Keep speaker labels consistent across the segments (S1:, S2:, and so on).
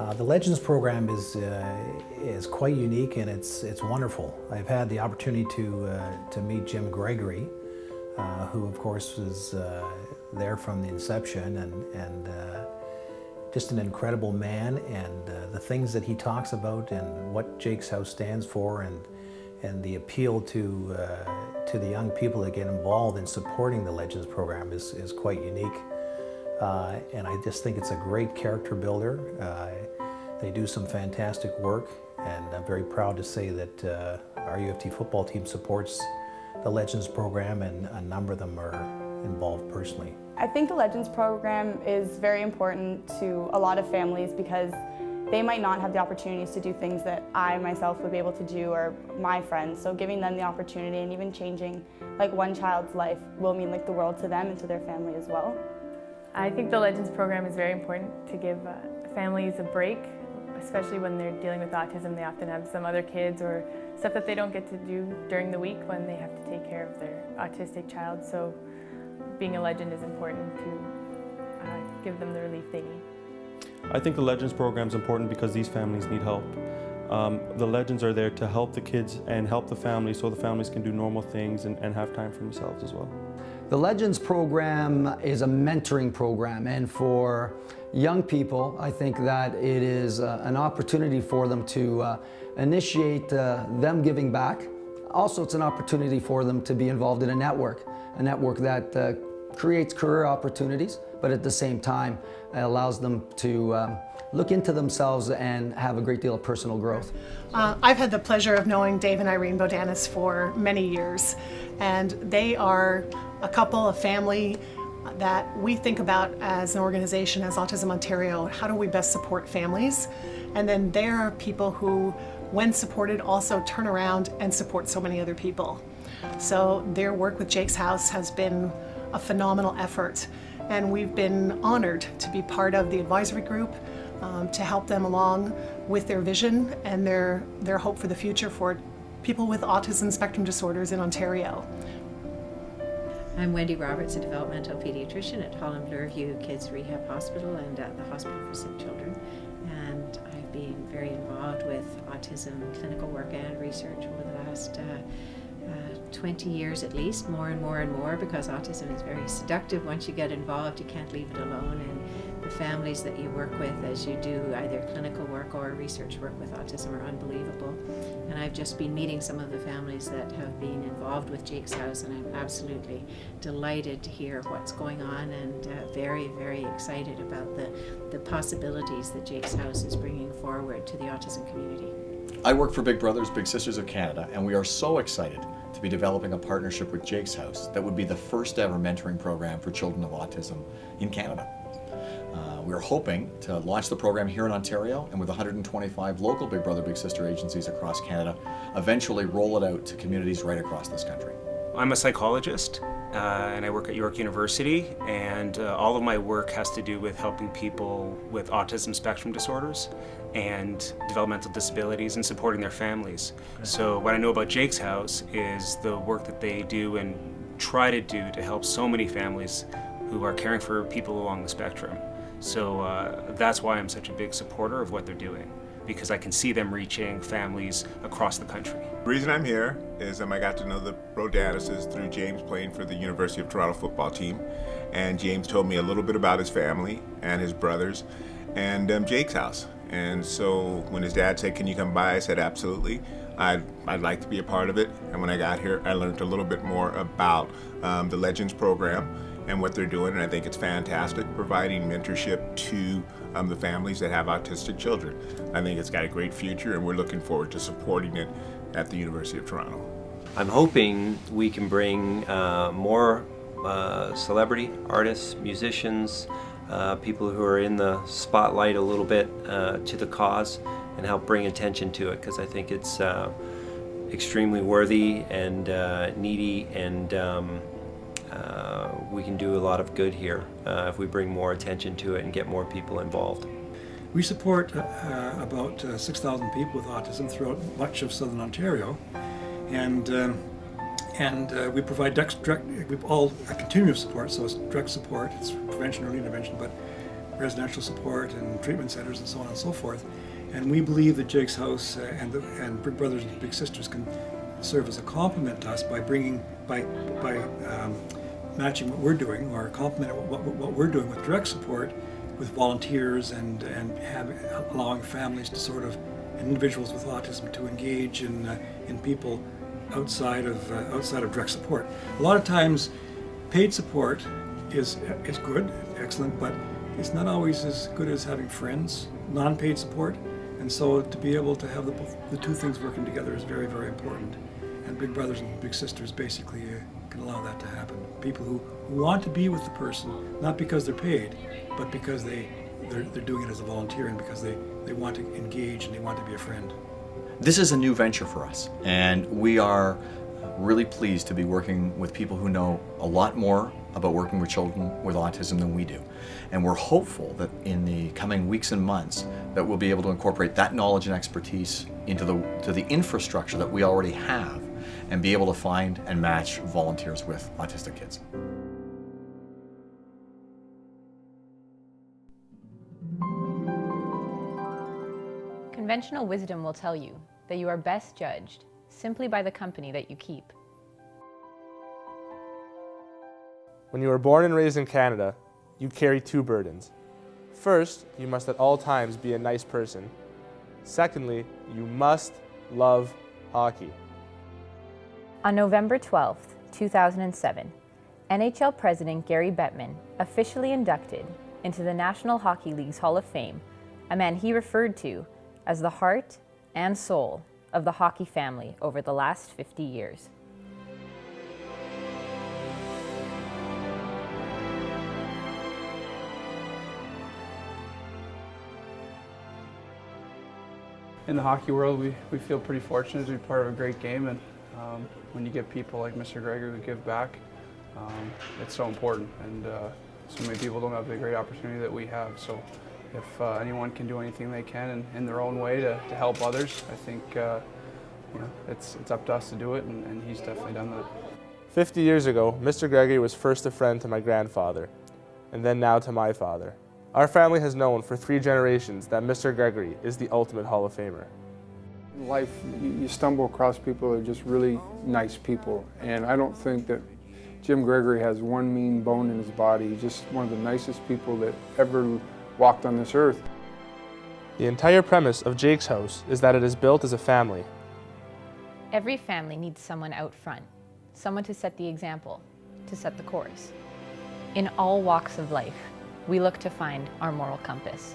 S1: The Legends program is quite unique, and it's wonderful. I've had the opportunity to meet Jim Gregory, who of course was there from the inception, and just an incredible man, and the things that he talks about and what Jake's House stands for, and the appeal to the young people that get involved in supporting the Legends program is quite unique. And I just think it's a great character builder. They do some fantastic work, and I'm very proud to say that our UFT football team supports the Legends program, and a number of them are involved personally.
S2: I think the Legends program is very important to a lot of families because they might not have the opportunities to do things that I myself would be able to do, or my friends. So giving them the opportunity and even changing like one child's life will mean like the world to them and to their family as well.
S3: I think the Legends program is very important to give families a break, especially when they're dealing with autism. They often have some other kids or stuff that they don't get to do during the week when they have to take care of their autistic child. So being a Legend is important to give them the relief they need.
S4: I think the Legends program is important because these families need help. The Legends are there to help the kids and help the families so the families can do normal things and have time for themselves as well.
S5: The Legends program is a mentoring program, and for young people, I think that it is an opportunity for them to initiate them giving back. Also, it's an opportunity for them to be involved in a network that creates career opportunities, but at the same time allows them to look into themselves and have a great deal of personal growth.
S6: I've had the pleasure of knowing Dave and Irene Bodanis for many years, and they are a couple, a family that we think about as an organization, as Autism Ontario. How do we best support families? And then there are people who, when supported, also turn around and support so many other people. So their work with Jake's House has been a phenomenal effort, and we've been honored to be part of the advisory group to help them along with their vision and their hope for the future for people with autism spectrum disorders in Ontario.
S7: I'm Wendy Roberts, a developmental pediatrician at Holland Bloorview Kids Rehab Hospital and at the Hospital for Sick Children. And I've been very involved with autism clinical work and research over the last 20 years at least, more and more, because autism is very seductive. Once you get involved, you can't leave it alone. And the families that you work with as you do either clinical work or research work with autism are unbelievable. And I've just been meeting some of the families that have been involved with Jake's House, and I'm absolutely delighted to hear what's going on, and very, very excited about the possibilities that Jake's House is bringing forward to the autism community.
S8: I work for Big Brothers Big Sisters of Canada, and we are so excited to be developing a partnership with Jake's House that would be the first ever mentoring program for children of autism in Canada. We're hoping to launch the program here in Ontario, and with 125 local Big Brother Big Sister agencies across Canada, eventually roll it out to communities right across this country.
S9: I'm a psychologist and I work at York University, and all of my work has to do with helping people with autism spectrum disorders and developmental disabilities and supporting their families. So what I know about Jake's House is the work that they do and try to do to help so many families who are caring for people along the spectrum. So that's why I'm such a big supporter of what they're doing, because I can see them reaching families across the country.
S10: The reason I'm here is I got to know the Bodanises through James playing for the University of Toronto football team, and James told me a little bit about his family and his brothers and Jake's House. And so when his dad said, "Can you come by?" I said, "Absolutely. I'd like to be a part of it." And when I got here, I learned a little bit more about the Legends program and what they're doing, and I think it's fantastic, providing mentorship to the families that have autistic children. I think it's got a great future, and we're looking forward to supporting it at the University of Toronto.
S11: I'm hoping we can bring more celebrity artists, musicians, people who are in the spotlight a little bit to the cause, and help bring attention to it, because I think it's extremely worthy and needy, and we can do a lot of good here if we bring more attention to it and get more people involved.
S12: We support about 6,000 people with autism throughout much of Southern Ontario, and we provide direct, a continuum of support, so it's direct support, it's prevention, early intervention, but residential support and treatment centers and so on and so forth. And we believe that Jake's House and Big Brothers and Big Sisters can serve as a complement to us by matching what we're doing, or complementing what we're doing with direct support with volunteers and allowing families to sort of, and individuals with autism to engage in people outside of direct support. A lot of times paid support is good, excellent, but it's not always as good as having friends, non-paid support. And so to be able to have the two things working together is very, very important. And Big Brothers and Big Sisters basically can allow that to happen. People who want to be with the person, not because they're paid, but because they're doing it as a volunteer and because they want to engage and they want to be a friend.
S8: This is a new venture for us, and we are really pleased to be working with people who know a lot more about working with children with autism than we do. And we're hopeful that in the coming weeks and months that we'll be able to incorporate that knowledge and expertise into the infrastructure that we already have and be able to find and match volunteers with autistic kids.
S13: Conventional wisdom will tell you that you are best judged simply by the company that you keep.
S14: When you are born and raised in Canada, you carry two burdens. First, you must at all times be a nice person. Secondly, you must love hockey.
S13: On November 12, 2007, NHL President Gary Bettman officially inducted into the National Hockey League's Hall of Fame a man he referred to as the heart and soul of the hockey family over the last 50 years.
S15: In the hockey world, we feel pretty fortunate to be part of a great game, and when you get people like Mr. Gregory who give back, it's so important, and so many people don't have the great opportunity that we have. So if anyone can do anything they can in their own way to help others, I think it's up to us to do it, and he's definitely done that.
S14: 50 years ago, Mr. Gregory was first a friend to my grandfather, and then now to my father. Our family has known for 3 generations that Mr. Gregory is the ultimate Hall of Famer.
S16: In life, you stumble across people that are just really nice people, and I don't think that Jim Gregory has one mean bone in his body. He's just one of the nicest people that ever walked on this earth.
S14: The entire premise of Jake's House is that it is built as a family.
S13: Every family needs someone out front, someone to set the example, to set the course. In all walks of life, we look to find our moral compass.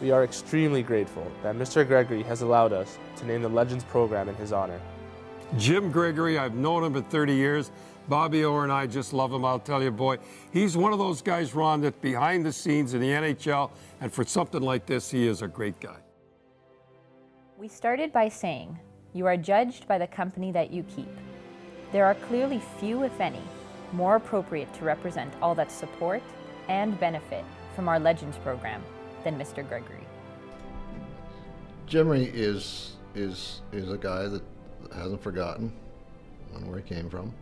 S14: We are extremely grateful that Mr. Gregory has allowed us to name the Legends program in his honor.
S17: Jim Gregory, I've known him for 30 years. Bobby Orr and I just love him, I'll tell you, boy. He's one of those guys, Ron, that behind the scenes in the NHL, and for something like this, he is a great guy.
S13: We started by saying, you are judged by the company that you keep. There are clearly few, if any, more appropriate to represent all that support and benefit from our Legends program than Mr. Gregory.
S18: Jimmy is a guy that hasn't forgotten where he came from.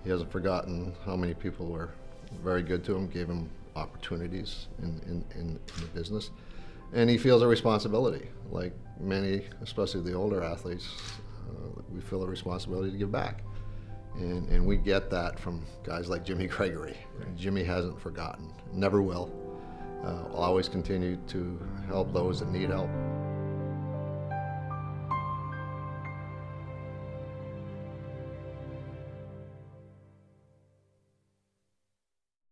S18: He hasn't forgotten how many people were very good to him, gave him opportunities in the business. And he feels a responsibility, like many, especially the older athletes, we feel a responsibility to give back. And we get that from guys like Jimmy Gregory. Jimmy hasn't forgotten, never will. Will always continue to help those that need help.